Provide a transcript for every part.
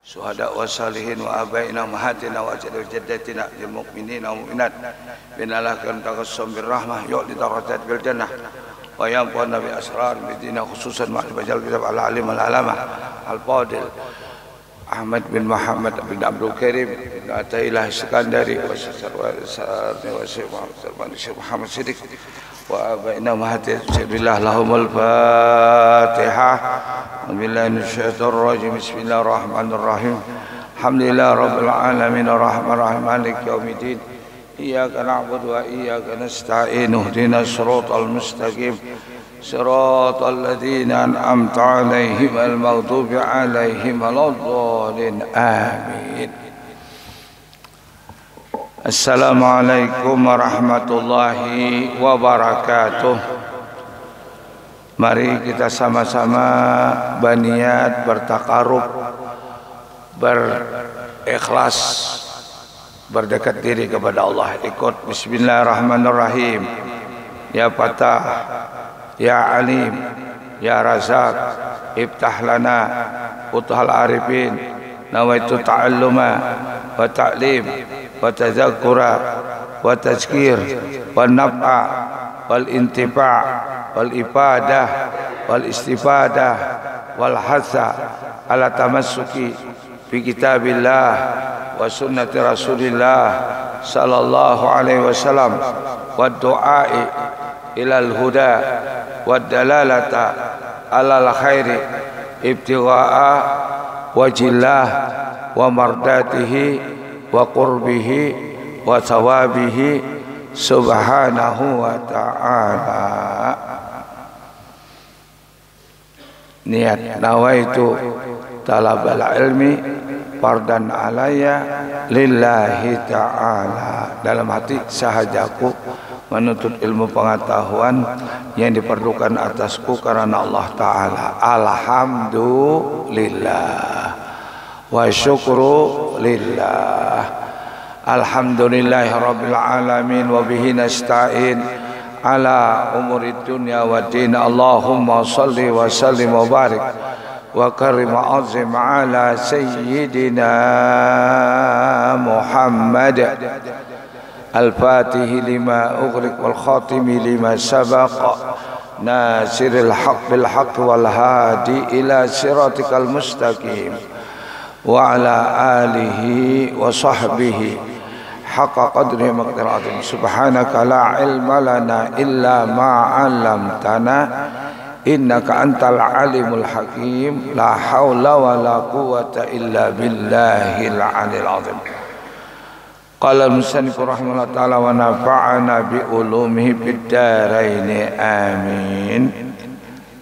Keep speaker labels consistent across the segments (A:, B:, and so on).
A: شهداء والصالحين وآبائنا وأمهاتنا وأجدادنا وجداتنا للمؤمنين والمؤمنات بنا لك أن تقسم بالرحمة يؤتي درجات بالجنة وينفعنا بأسرار بدينا خصوصا مع المجال كتاب على علم العلامة الفاضل أحمد بن محمد بن عبد الكريم بن عتيلة السكندري والشيخ محمد صديق وآبائنا وأمهاتنا بسم الله لهم الفاتحة بالله من الشيطان الرجيم بسم الله الرحمن الرحيم الحمد لله رب العالمين الرحمن الرحيم مالك يوم الدين إياك نعبد وإياك نستعين اهدنا الصراط المستقيم صراط الذين أنعمت عليهم المغضوب عليهم ولا الضالين آمين. Assalamualaikum warahmatullahi wabarakatuh. Mari kita sama-sama berniat, bertakarub, berikhlas, berdekat diri kepada Allah. Ikut bismillahirrahmanirrahim. Ya Fatah, ya Alim, ya Razak, iftah lana uthal arifin, nawaitu ta'alluma wa ta'lim wa tadzakkura wa tazkir wa naf'a wal intifa' wal ibadah wal istifadah wal hasa ala tamassuki fi kitabillah wa sunnati rasulillah sallallahu alaihi wasallam wa du'ai ilal huda wa dalalata alal khairi ibtigha'a wajillah wa mardatihi wa qurbihi wa thawabihi subhanahu wa ta'ala. Niat nawaitu talabal ilmi fardan alaya lillahi ta'ala. Dalam hati sahajaku menuntut ilmu pengetahuan yang diperlukan atasku karena Allah Ta'ala. Alhamdulillah wa syukru lillah. Alhamdulillahi rabbil alamin wa bihi nasta'in ala umuri dunya wa din. Allahumma salli wa sallim wa barik wa karim wa azim ala sayyidina Muhammad al-fatih lima ughliq wal khatimi lima sabaq nasiril haqq bil haqq wal hadi ila siratikal mustaqim wa ala alihi wa sahbihi haqqa qadri maqdar azim. Subhanaka la ilma lana illa ma 'allamtana innaka antal alimul hakim. La haula wa la quwwata illa billahil aliyil azim. Qala al-musannif rahimahullah ta'ala wa nafa'ana bi ulumihi fid dharain amin.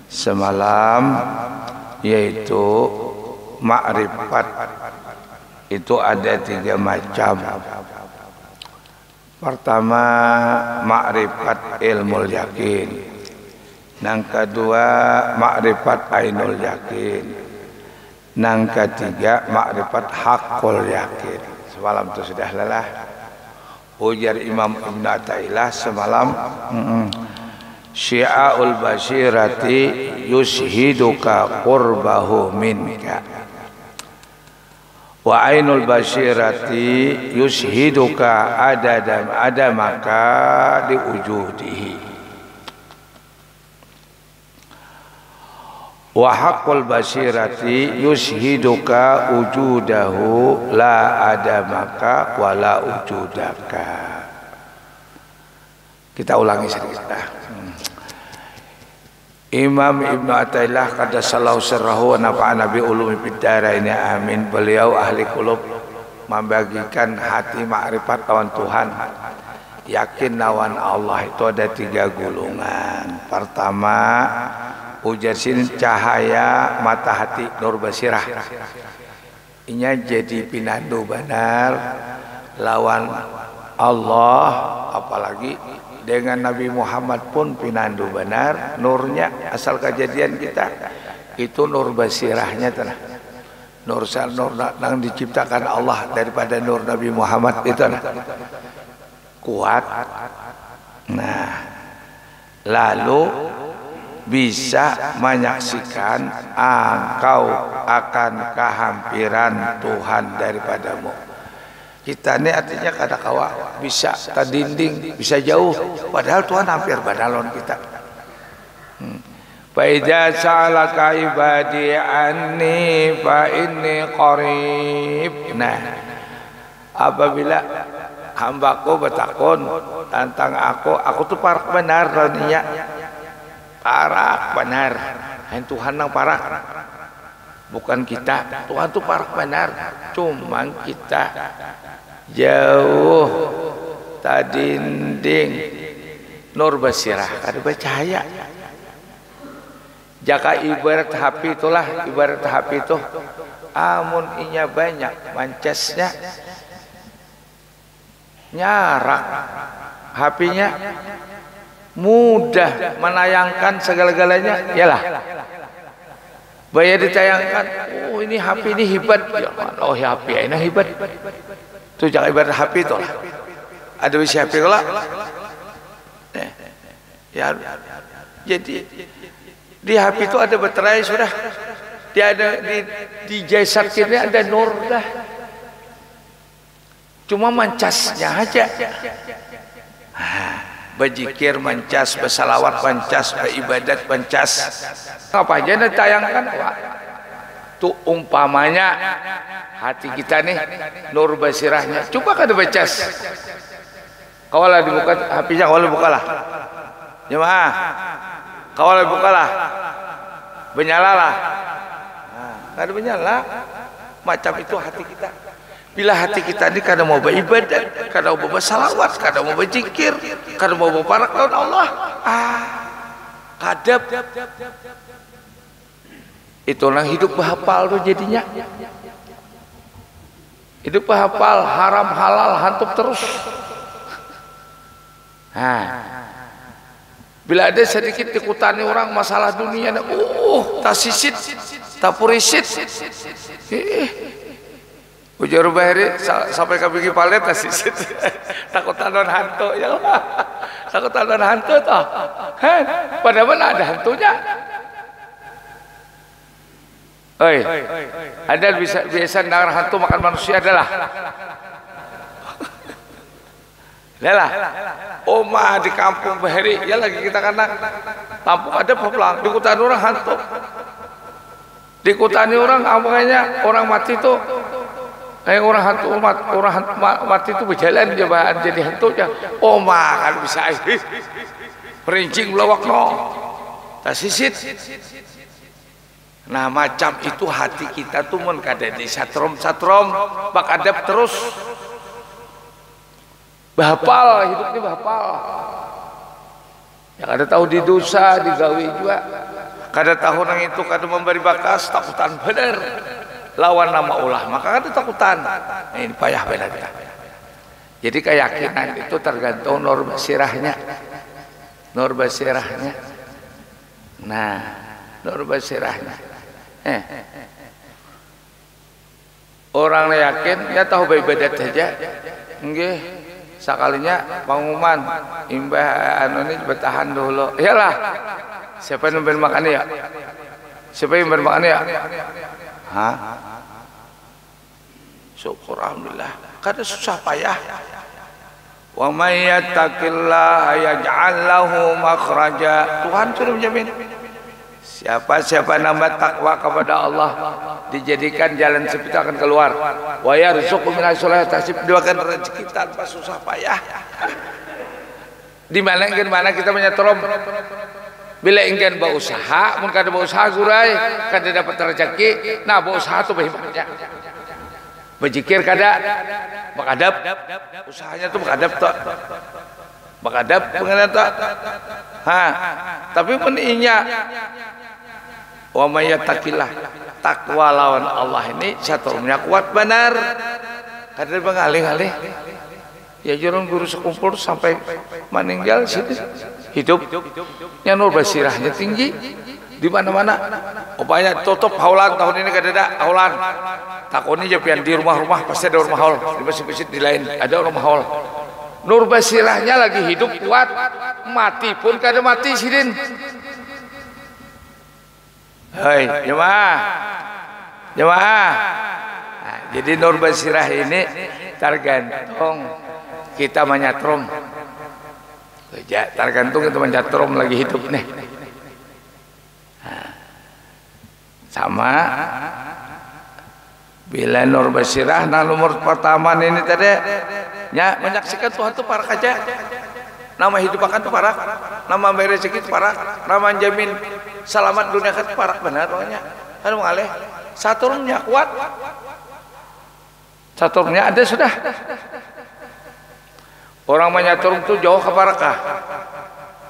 A: Semalam yaitu ma'rifat itu ada 3 macam. Pertama ma'rifat ilmul yakin, yang kedua ma'rifat ainul yakin, yang ketiga ma'rifat haqqul yakin. Semalam itu sudah lelah. Ujar Imam Ibn Athaillah semalam, syi'aul basirati yushiduka qurbahu minka wa ainul basirati yushiduka adamaka di wujudihi wa haqqul basirati yushiduka wujudahu la adamaka wa la wujudaka. Kita ulangi sedikit. Imam Ibn Athaillah qaddasallahu sirrahu wa nafa'ana bi ulumi fid dharain amin. Beliau ahli qulub, membagikan hati makrifat lawan Tuhan, yakin lawan Allah. Itu ada 3 gulungan. Pertama ujar sini cahaya mata hati nur basirah. Inya jadi pinandu benar lawan Allah, apalagi dengan Nabi Muhammad pun pinandu benar. Nurnya asal kejadian kita itu nur basirahnya tanah. Nur yang diciptakan Allah daripada nur Nabi Muhammad itu nah, kuat. Nah, lalu bisa menyaksikan engkau akan kehampiran Tuhan daripadamu. Kita ini artinya kada kawa bisa tadinding, bisa jauh, padahal Tuhan hampir badalon kita. Fa idza sa'alaka ibadi anni fa inni qarib. Nah, apabila hambaku bertakun tentang aku tuh parak benar dunia. Parak benar. Tuhan yang parak. Bukan kita. Tuhan tuh parak benar. Cuman kita jauh tadinding nur basirah kada percaya. Jaka ibarat HP itulah, ibarat HP itu amun inya banyak mancasnya nyarak HP-nya mudah menayangkan segala-galanya, yalah bayar ditayangkan. Oh ini HP ini hebat ya, oh HP ini hebat tuh. Jangan ibarat HP itu lah, ada isi HP lah ya. Jadi di HP itu ada baterai sudah, dia ada di jasad kita ada nur dah, cuma mancasnya aja. Berzikir mancas, bersalawat mancas, beribadat mancas, apa aja yang ditayangkan. Tuh umpamanya hati kita nih nur basirahnya, coba kada becas. Kawalah dibuka HP-nya, kawalah bukalah jemaah, kawalah bukalah, benyalalah. Nah, kada benyala. Macam itu hati kita. Bila hati kita ini kada mau beribadat, kada mau bersalawat, kada mau berzikir, kada mau berparak lawan Allah, kadap. Itulah hidup bahapal tuh jadinya. Hidup bahapal, haram halal hantup terus. Bila ada sedikit dikutani orang masalah dunia, tak sisit, tak purisit. Ujar bahari sampai ke bigi palet tak sisit. Takut tanon hantu ya Allah. Takut tanon hantu toh. Padahal mana ada hantunya. Oi, ada biasa dengar hantu makan manusia adalah. Lelah, oma di kampung bahari, ya lagi kita kena tampung ada pepelang, dikutani orang hantu, dikutani orang, makanya orang mati itu, orang hantu mati itu berjalan jabaan jadi hantunya, oma kan bisa, perincing belawak no, tak sisit. Nah macam itu hati kita tuh mun kada di satrom bakadap terus. Bahapal hidupnya bahapal. Ya kada tahu di dosa digawi juga. Kada tahu nang itu kada memberi bakas takutan bener. Lawan nama ulah maka kada takutan. Nah, ini payah bener kita. Jadi keyakinan itu tergantung nur basirahnya. Nur basirahnya. Nah, nur basirahnya. Orang yakin ya tahu beribadat saja. Nggih. Sekalinya pengumuman imbah anu ini bertahan dulu. Iyalah. Siapa yang bermakan ya? Siapa yang bermakan ya? Hah? Syukur alhamdulillah. Kada susah payah. Wa may yattaqillaha yaj'al lahu makhraja. Tuhan sudah menjamin. Siapa nambah takwa kepada Allah dijadikan jalan sempit akan keluar. Wa yarzuqhu min haitsu la yahtasib, doakan rezeki tanpa susah payah. Di mana kita menyetrom. Bila ingin berusaha, mun kada berusaha gurai, kada dapat rezeki. Nah, berusaha tuh hebatnya. Berzikir kada, bakadap. Usahanya tuh bakadap tuh. Bakadap pengenan tuh. Tapi mun inya wa may yattaqillah, takwa lawan Allah ini saturnya kuat benar. Kada bengalih-alih. Ya jurun guru sekumpul sampai meninggal situ hidup. Nya nur basirahnya tinggi di mana-mana. Upaya tutup haulan tahun ini kada ada haulan. Takoni japian di rumah-rumah pasti ada rumah haul, di masjid-masjid di lain ada rumah haul. Nur basirahnya lagi hidup kuat, mati pun kada mati sidin. Hei, jemaah. Jemaah. Nah, jadi Nur Basirah ini tergantung kita menyatrum. Tergantung kita menyatrum lagi hidup nih. Nah, sama bila Nur Basirah nah nomor pertama ini tadi ya menyaksikan Tuhan itu para kaja. Nama hidup akan itu para, nama bayar rezeki itu para, nama jamin selamat dunia itu para, benar pokoknya. Kan mengalih Saturnnya kuat, Saturnnya ada sudah. Orang menyaturn itu jauh ke parakah,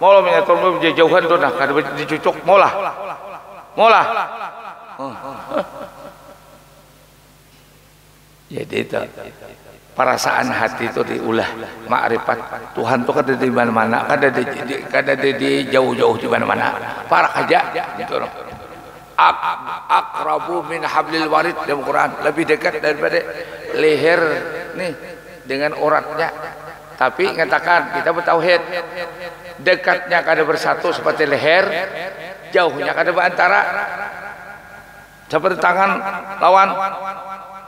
A: mau menyaturn jauhan tuh nah, kada dicucuk, molah. Jadi itu perasaan hati itu diulah makrifat Tuhan itu kada di mana-mana, kada di jauh-jauh di mana-mana. Para aja gitu loh. Akrabu min hablil warid dalam Quran, lebih dekat daripada leher nih dengan uratnya. Tapi katakan kita bertauhid, dekatnya kada bersatu seperti leher, jauhnya kada berantara seperti tangan lawan.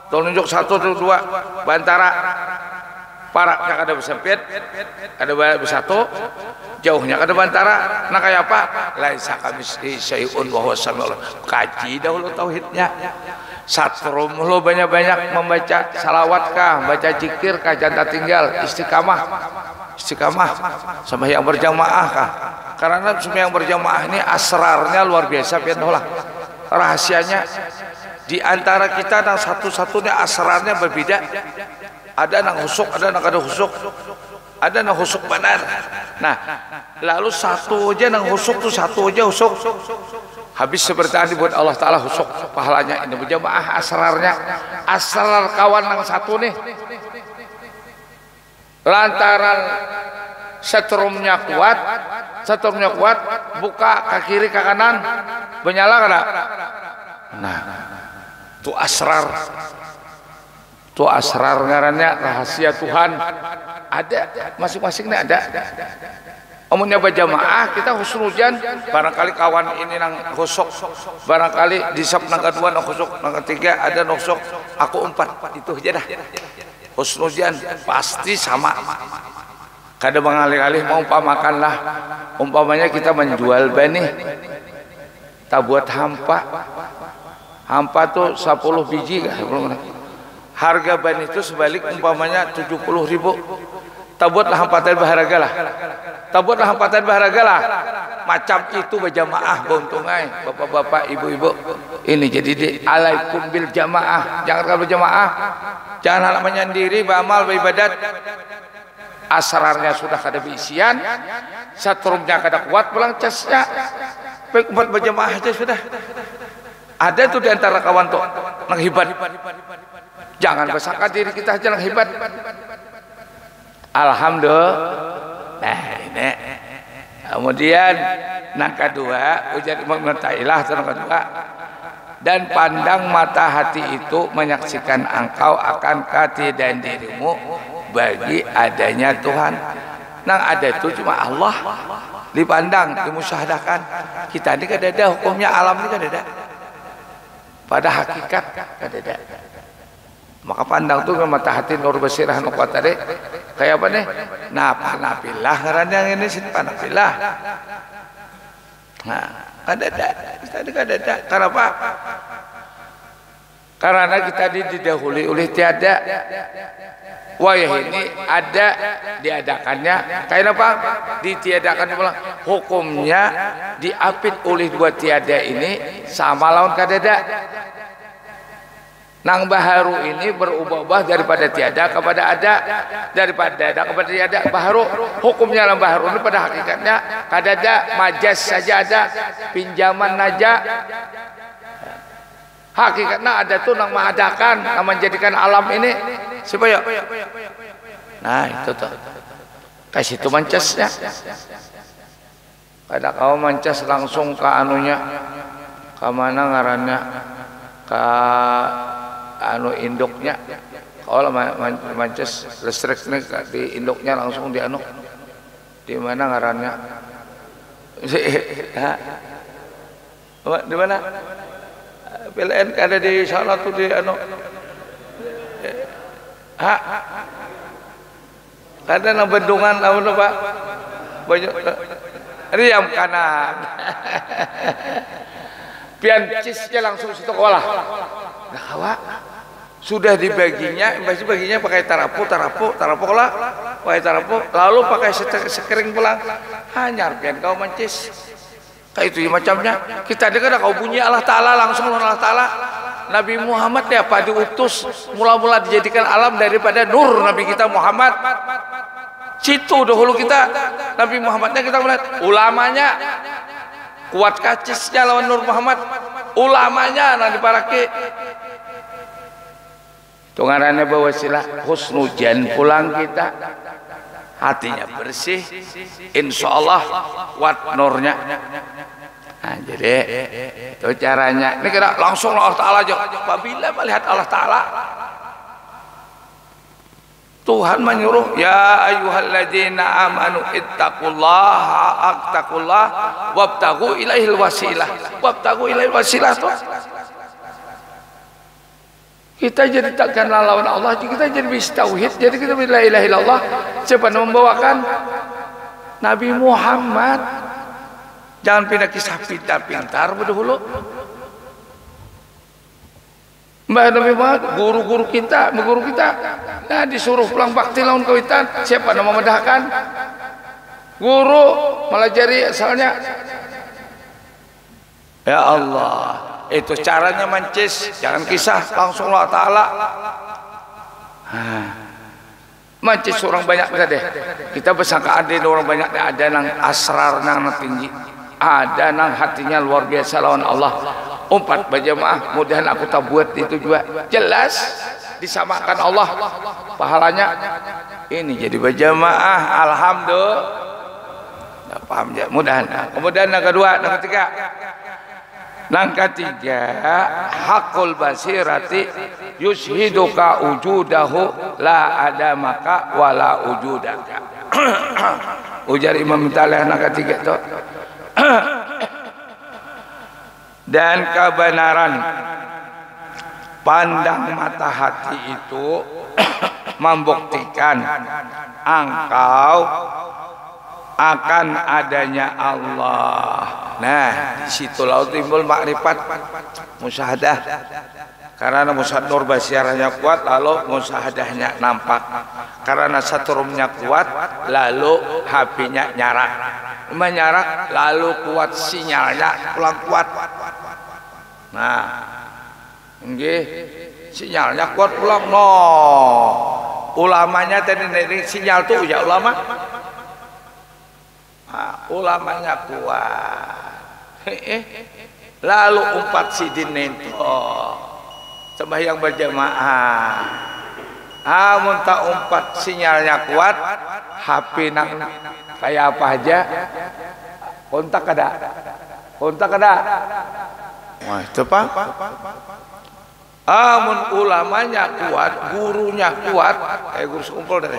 A: Tunjuk satu atau dua bantara paraknya kada bersempit, kada bersatu, jauhnya kada bantara. Nah kayak apa? Laisa kamitslihi syai'un wa huwas samiul. Kaji dahulu tauhidnya. Satrum lo banyak-banyak membaca salawat kah, baca zikir kah, jangan tinggal, istiqamah sama yang berjamaah kah. Karena semua yang berjamaah ini asrarnya luar biasa, pianolah rahasianya. Di antara kita dan satu-satunya asrarnya berbeda. Ada nang husuk, ada nang kada husuk, ada nang husuk benar. Nah, lalu satu aja nang husuk tuh satu aja husuk. Habis seperti tadi buat Allah Taala husuk pahalanya ini berjamaah asrarnya. Asrar kawan nang satu nih. Lantaran setrumnya kuat, buka ke kiri ke kanan, menyala kada? Nah, itu asrar ngarannya rahasia Tuhan. Ada masing-masingnya ada. Amunnya berjamaah kita husnujan, barangkali kawan ini nang husuk, barangkali di sab nang kedua nang husuk, nang ketiga ada nusuk, aku 4 itu aja dah. Husnujan pasti sama. Kada mengalih-alih mau umpamakanlah, umpamanya kita menjual benih, tak buat hampa tuh 10 biji kah? Harga benih itu sebalik umpamanya 70.000. Tabuatlah hampatan berharga lah. Tabuatlah hampatan berharga lah. Macam itu berjamaah beuntungai bapak-bapak, ibu-ibu. Ini jadi alaikum bil jamaah. Jangan kalau berjamaah. Jangan hal menyendiri beramal beribadat. Asrarnya sudah kada berisian, satrumnya kada kuat, pulang casnya. Baik buat berjamaah aja sudah. Ada tuh di antara kawan tuh nang hebat. Jangan bersangka diri kita aja nang hebat. Alhamdulillah. Nah ini. Kemudian nang kedua, ujar Imam Mu'tazilah nang kedua. Dan pandang mata hati itu menyaksikan engkau akan ketiadaan dirimu bagi adanya Tuhan. Nang ada itu cuma Allah. Dipandang, dimusyahadakan. Kita ini kada ada hukumnya, alam ini kada ada. Pada hakikat kada ada. Maka pandang tuh mata hati Nur Basirah nu kuat tadi kayak apa nih? Panapilah ngarannya yang ini sini panapilah. Nah, kada ada. Kita kada ada. Kenapa? Karena kita didahului oleh tiada. Wayah ini ada diadakannya. Kayak apa? Ditiadakan hukumnya diapit oleh dua tiada ini sama lawan kada ada. Nang baharu ini berubah-ubah daripada tiada kepada ada, daripada ada kepada tiada. Baharu hukumnya dalam baharu ini pada hakikatnya kada ada, majas saja ada, pinjaman saja. Hakikatnya ada tuh nang mengadakan, nang menjadikan alam ini supaya. Nah itu tuh, kasih itu mancasnya. Kada kau mancas langsung ke anunya, ke mana ngarannya, ke anu induknya. Kalau mancas listrik di induknya langsung di anu, di mana ngarannya. Di mana? PLN ada di sana tuh di anu. Ada nang bendungan apa Pak? Banyak riam kanan. Piancisnya langsung sekolah. Nah, awak sudah dibaginya, masih baginya pakai tarapo lah, pakai tarapo, lalu pakai sekering pulang. Hanyar pian kau mancis. Kayak itu ya macamnya. Kita dengar kau bunyi Allah Ta'ala langsung Allah Ta'ala. Nabi Muhammad ya apa diutus mula-mula dijadikan alam daripada nur Nabi kita Muhammad. Situ dahulu kita Nabi Muhammadnya kita melihat ulamanya kuat kacisnya lawan Nur Muhammad, ulamanya nanti parake tungarannya bawa sila husnujan pulang kita hatinya bersih insya Allah kuat nurnya. Nah, jadi itu caranya. Ini kira langsung Allah Ta'ala aja. Apabila melihat Allah Ta'ala, Tuhan menyuruh, ya ayyuhalladzina amanu ittaqullah wabtagu ilaihil wasilah. Wabtagu ilaihil wasilah tuh. Kita jadi takkan lawan Allah, kita jadi bisa tauhid, jadi kita la ilaha illallah. Siapa membawakan Nabi Muhammad. Jangan pindah kisah pintar berdahulu. Mbak Nabi Muhammad, guru kita, nah disuruh pulang bakti lawan kawitan. Siapa nama medahkan? Guru melajari asalnya. Ya Allah, itu caranya mancis, jangan kisah langsung Allah Ta'ala. Mancis orang banyak deh. Kita bersangka ada orang banyak ada nang asrar nang tinggi. Ada nang hatinya luar biasa lawan Allah. Umpat berjamaah, mudahan aku tak buat itu juga. Jelas disamakan Allah pahalanya. Ini jadi berjamaah, alhamdulillah. Nah, paham ya? Mudahan. Kemudian yang kedua, yang ketiga. Yang ketiga, hakul basirati yushiduka ujudahu la ada maka wala ujudaka. Ujar Imam Taleh yang ketiga itu. Dan kebenaran pandang mata hati itu membuktikan engkau akan adanya Allah. Nah, disitulah timbul makrifat musyahadah. Karena musyahadah nur basiarahnya kuat, lalu musyahadahnya nampak. Karena saturumnya kuat, lalu HP-nya nyarak. Menyarak, lalu kuat sinyalnya pulang kuat. Nah, nggih, sinyalnya kuat pulang. No, ulamanya tadi sinyal tuh ya ulama. Nah, ulamanya kuat. Lalu umpat sidin itu sembahyang berjamaah. Amun tak umpat sinyalnya kuat, HP nang kayak apa aja, kontak ada. Wah itu Pak. Amun ulamanya kuat, gurunya kuat, kayak guru sekumpul deh.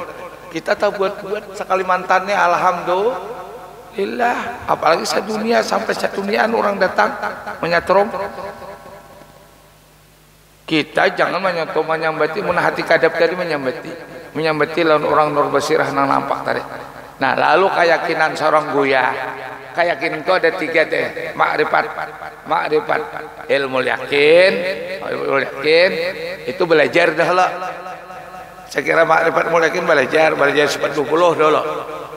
A: Kita tak buat sekali mantannya, alhamdulillah. Apalagi sedunia sampai sedunia orang datang menyetrum. Kita jangan menyambati, menahati kadap tadi menyambati lawan orang nur basirah nang nampak tadi. Nah, lalu keyakinan seorang goyah, keyakinan itu ada tiga deh, makrifat, ilmu yakin, itu belajar dah lah. Saya kira makrifat mulai yakin belajar 40 dulu.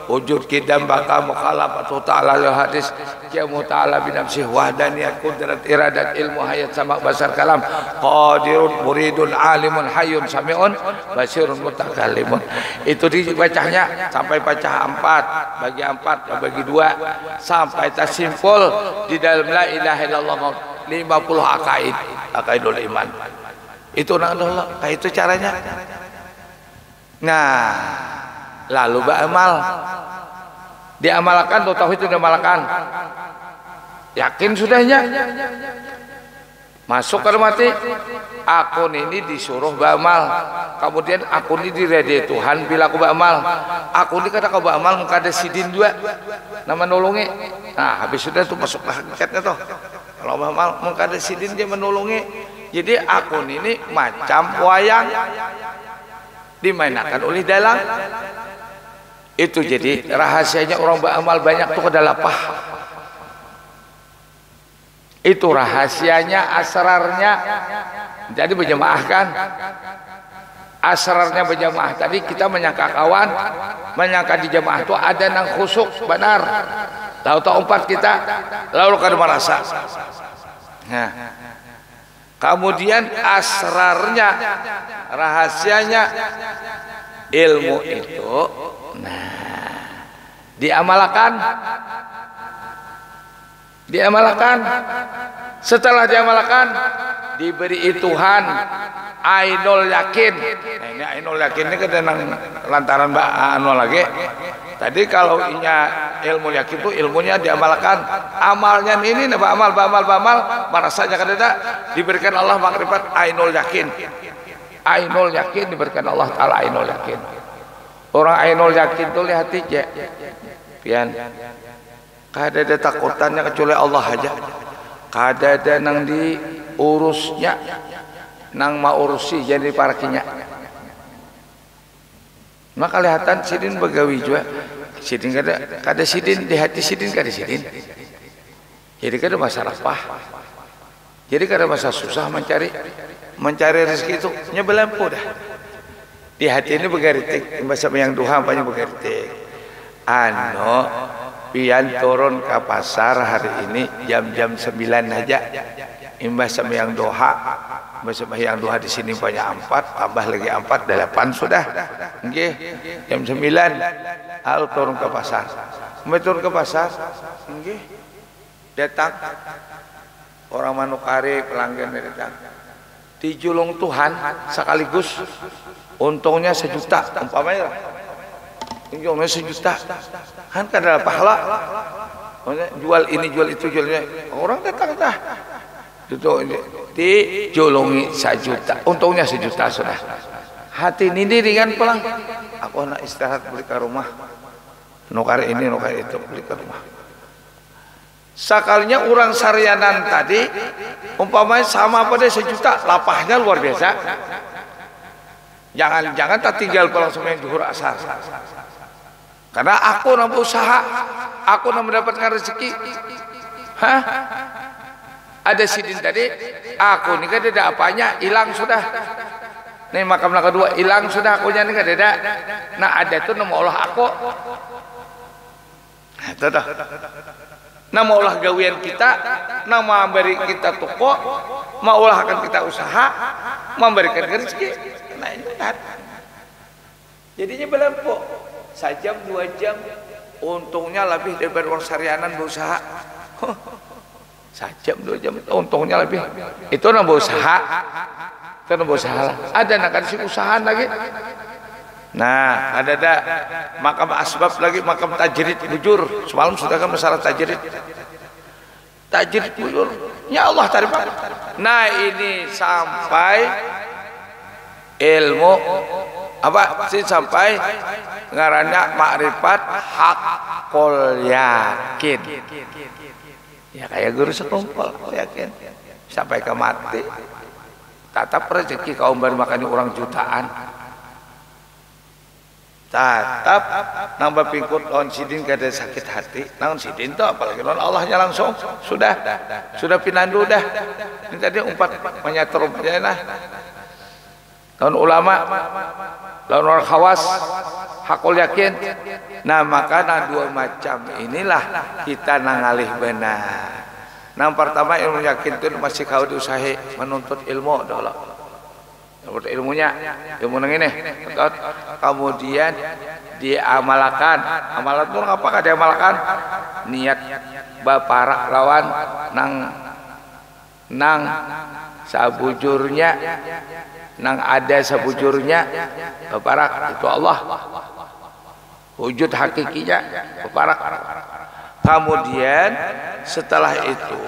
A: Wujud kidam baka mukhalafatu ta'ala li hadis qiyamu ta'ala bi nafsihi wahdaniyat qudrat iradat ilmu hayat sama basar kalam qadirun muridun alimun hayyun samiun basirun mutakallimun. Itu dibacanya sampai baca 4 bagi 4 bagi 2 sampai tersimpul di dalam la ilaha illallah 50 akaidul iman. Itu Allah kayak itu caranya. Nah, lalu beramal, diamalkan atau tauhid itu diamalkan, yakin sudahnya, masuk ke mati, akun ini disuruh beramal, kemudian akun ini diredai Tuhan bila aku beramal, akun ini kata kau beramal muka ada sidin juga, nama nolongi, nah habis sudah tuh masuk ke hakikatnya tuh, Kalau mengkada sidin dia menolongi. Jadi akun ini macam wayang dimainkan oleh dalang. Itu jadi rahasianya orang beramal banyak tuh adalah pah. Itu rahasianya, asrarnya. Jadi berjamaah kan, asrarnya berjamaah. Tadi kita menyangka kawan, menyangka di jamaah itu ada nang khusuk benar. Tahu-tahu empat kita lalu kada merasa. Nah, kemudian asrarnya, rahasianya ilmu itu, nah, diamalkan. Setelah diamalkan, diberi Tuhan ainul yakin. Nah, ini ainul yakin ini kan lantaran anu lagi. Tadi kalau ilmu yakin itu ilmunya diamalkan, amalnya ini amal merasanya kada diberikan Allah makrifat ainul yakin. Ainul yakin diberikan Allah taala ainul yakin. Orang ainul yakin itu lihat aja. Pian kada ada takutannya kecuali Allah aja. Kada ada nang diurusnya, nang mau urusi jadi parakinya. Maka kelihatan sidin begawi juga. Sidin kada sidin di hati sidin kada sidin. Jadi kada masalah pah. Jadi kada masalah susah mencari rezeki itu nyebelampu dah. Di hati ini begaritik, bahasa yang Tuhan banyak begaritik. Pian turun ke pasar hari ini jam-jam 9 aja. Imbah sembahyang doha. Imbah sembahyang doha di sini banyak 4, tambah lagi 4, 8 sudah. Nggih, jam 9 al turun ke pasar. Imbah turun ke pasar, nggih. Datang orang Manukari pelanggan datang. Dijulung Tuhan sekaligus untungnya 1 juta umpamanya. Untungnya 1 juta. Kan kada pahala. Jual ini jual itu jualnya. Orang datang dah. Itu dijulungi 1 juta. Untungnya 1 juta sudah. Hati ini dengan pulang. Aku nak istirahat beli ke rumah. Nukar ini nukar itu beli ke rumah. Sekalinya orang sarianan tadi umpamanya sama pada 1 juta, lapahnya luar biasa. Jangan tak tinggal pulang semua yang zuhur asar. Karena aku nak usaha, aku nak mendapatkan rezeki. Hah? Ada sidin tadi, aku ni kan ada apanya, hilang sudah. Nih makam kedua hilang sudah, aku ni kan ada. Nah ada tu nama Allah aku. Itu dah. Nama Allah gawian kita, nama beri kita toko, mau Allah akan kita usaha, memberikan rezeki. Nah itu kan. Jadinya belampu. Sejam 2 jam untungnya lebih daripada orang sarianan berusaha. Sejam 2 jam untungnya lebih. Itu nama usaha. Itu nama usaha. Ada nak kasih usahaan lagi. Nah, ada makam asbab lagi, makam tajrid bujur. Semalam sudah kan masalah tajrid. Tajrid bujur. Ya Allah terima. Nah, ini sampai ilmu apa sih sampai ngarannya makrifat hakul yakin. Ya kayak guru sekumpul yakin sampai ke mati. Tatap rezeki kaum bermakani orang jutaan. Tatap nambah pingkut lawan sidin kada sakit hati. Naon sidin tuh apalagi lawan Allahnya langsung sudah pinandu dah. Ini tadi umpat menyatrum nah. Lawan ulama, lawan orang khawas, hakul yakin. Nah maka dua macam inilah kita nangalih benar. Nah pertama ilmu yakin itu masih kau diusahi menuntut ilmu dulu. Menuntut ilmunya, ilmu nang ini. Kemudian diamalkan. Amalan itu apakah diamalkan? Niat baparak lawan nang sabujurnya. Nang ada sebujurnya baparak itu Allah. Wujud hakikinya baparak. Kemudian setelah itu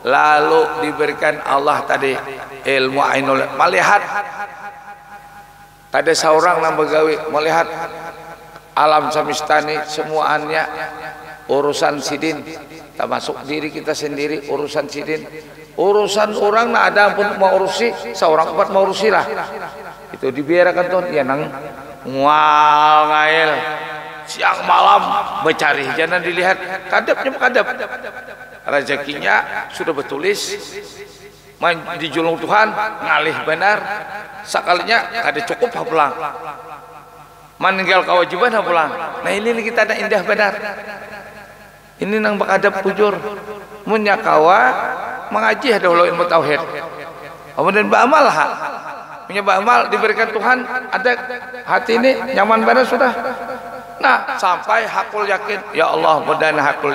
A: lalu diberikan Allah tadi ilmu ainul melihat. Ada seorang yang begawi melihat alam semesta ini semuanya urusan sidin termasuk diri kita sendiri, urusan sidin, urusan orang nah ada pun mau urusi, seorang empat mau urusi lah, itu dibiarkan tuh ya nang mual ngail siang malam mencari, jangan dilihat kadapnya kadap, rezekinya sudah bertulis, di julung Tuhan ngalih benar, sekalinya kada cukup pulang, meninggal kewajiban pulang. Nah ini kita ada indah benar. Ini nang bakadap bujur munya kawa mengaji ada ulo ilmu tauhid kemudian beramal ha punya beramal diberikan Tuhan ada hati ini nyaman benar sudah. Nah sampai hakul yakin ya Allah mudahan hakul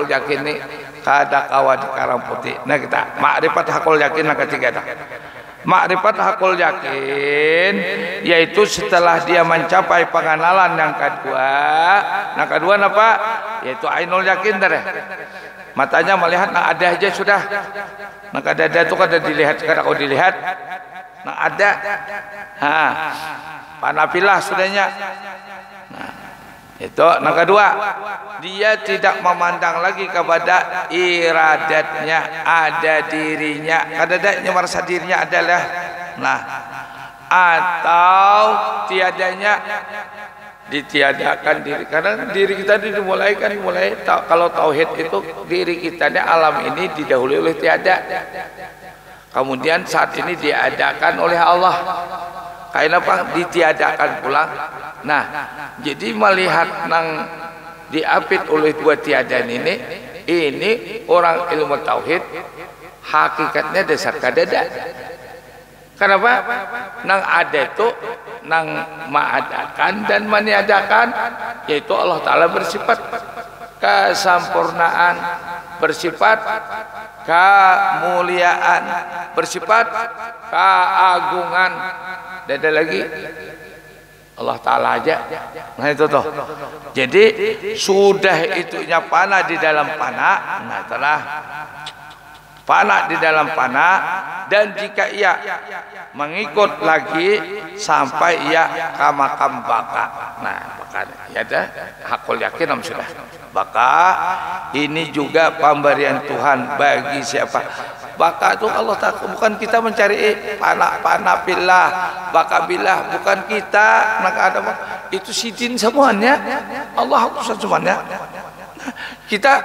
A: yakin nih kada kawa di karang putih. Nah kita makrifat hakul yakin yang ketiga dah. Makrifat hakul yakin yaitu setelah dia mencapai pengenalan yang kedua. Nah kedua apa? Yaitu ainul yakin dah. Matanya melihat nah ada aja sudah. Nah kada ada itu kada dilihat, kada kau dilihat. Nah ada. Panapilah sudahnya. Nah itu nah kedua dia tidak memandang lagi kepada iradatnya, ada dirinya, kadang-kadang merasa dirinya adalah nah atau tiadanya ditiadakan diri, karena diri kita dimulai kalau tauhid itu diri kita alam ini didahului oleh tiada, kemudian saat ini diadakan oleh Allah. Karena apa? Ditiadakan pulang. Nah, jadi melihat nang diapit oleh dua tiadaan ini orang ilmu tauhid hakikatnya dasar kadada. Kenapa? Nang ada itu nang mengadakan dan meniadakan, yaitu Allah Ta'ala bersifat kesempurnaan, bersifat kemuliaan, bersifat keagungan. Dan ada lagi Allah Ta'ala aja. Nah itu tuh. Jadi sudah itunya panah di dalam panah. Nah telah panah di dalam panah. Dan jika ia mengikut lagi sampai ia ke makam baka. Nah baka ya ada hakul yakin sudah. Baka ini juga pemberian Tuhan bagi siapa. Baka itu Allah Ta'ala, bukan kita mencari panah billah, baka billah, bukan kita nak ada itu sidin semuanya Allah khusus semuanya. Kita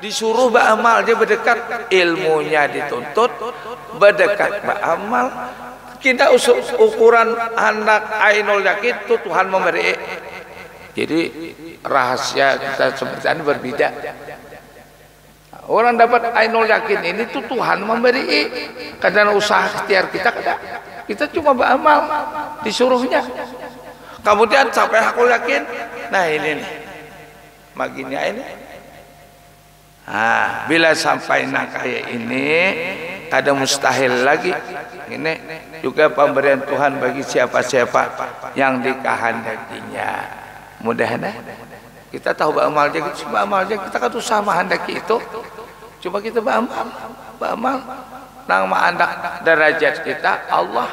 A: disuruh beramal, dia berdekat, ilmunya dituntut berdekat beramal. Kita ukuran anak ainul yakin itu Tuhan memberi. Jadi rahasia kita seperti ini berbeda. Orang dapat ainul yakin ini tuh Tuhan memberi, karena usaha ikhtiar kita cuma beramal disuruhnya. Kemudian sampai hakul yakin. Nah ini nih maginya ini. Bila sampai nak kayak ini ada mustahil lagi. Ini juga pemberian Tuhan bagi siapa-siapa yang dikehendakinya. Mudah-mudahan kita tahu beramal aja kita kan usaha menghendaki itu. Coba kita beramal nama andak derajat kita Allah,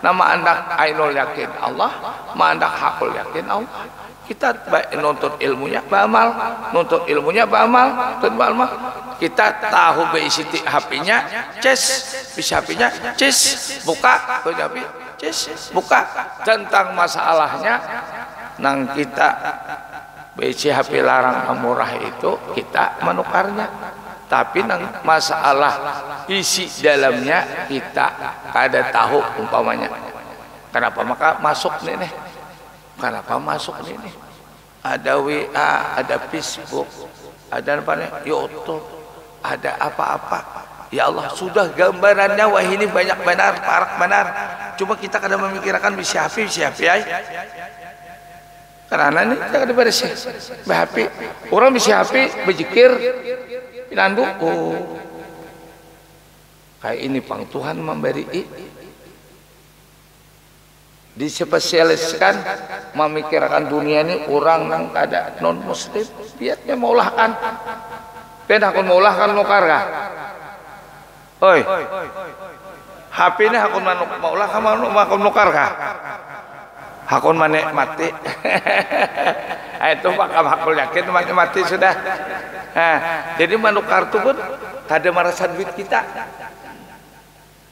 A: nama andak ainul yakin Allah, nama andak hakul yakin Allah. Kita nuntut ilmunya beramal, nuntut ilmunya beramal, kita tahu beisi HP-nya, bisa HP-nya, buka, buka tentang masalahnya, nang kita beisi HP larang murah itu kita menukarnya. Tapi nang masalah isi dalamnya kita kada tahu umpamanya. Kenapa maka masuk nih? Kenapa masuk nih? Ada WA, ada Facebook, ada apa nih? YouTube, ada apa-apa. Ya Allah sudah gambarannya wah ini banyak benar, parak benar. Cuma kita kada memikirkan bisa HP ay. Karena ini kita kada beres HP. Orang bisa HP berzikir Pinandu, kayak ini pang Tuhan memberi dispesialiskan memikirkan dunia ini orang yang ada non muslim biarnya maulahkan beda akun maulahkan nukarga oi HP ini akun maulahkan akun nukarga akun mana mati itu pakam hakul yakin mati sudah Jadi menukar itu pun kada merasa duit kita.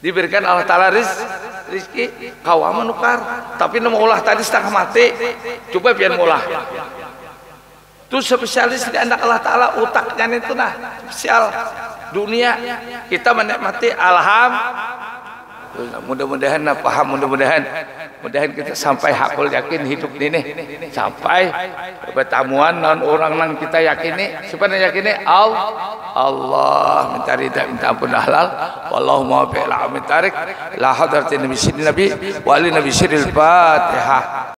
A: Diberikan Allah Ta'ala rizki, kau menukar. Tapi mau ulah tadi setengah mati. Coba biar mulah. Itu spesialis di anak Allah Ta'ala, utaknya itu nah. Spesial dunia. Kita menikmati alhamdulillah. Mudah-mudahan paham, mudahan kita sampai hakul yakin hidup ini sampai pertemuan non orang nang kita yakini supaya yakini Allah minta ridha minta ampun halal wallahu muwaffiq la amin tarik la hadratin nabi wali nabi siril fatihah.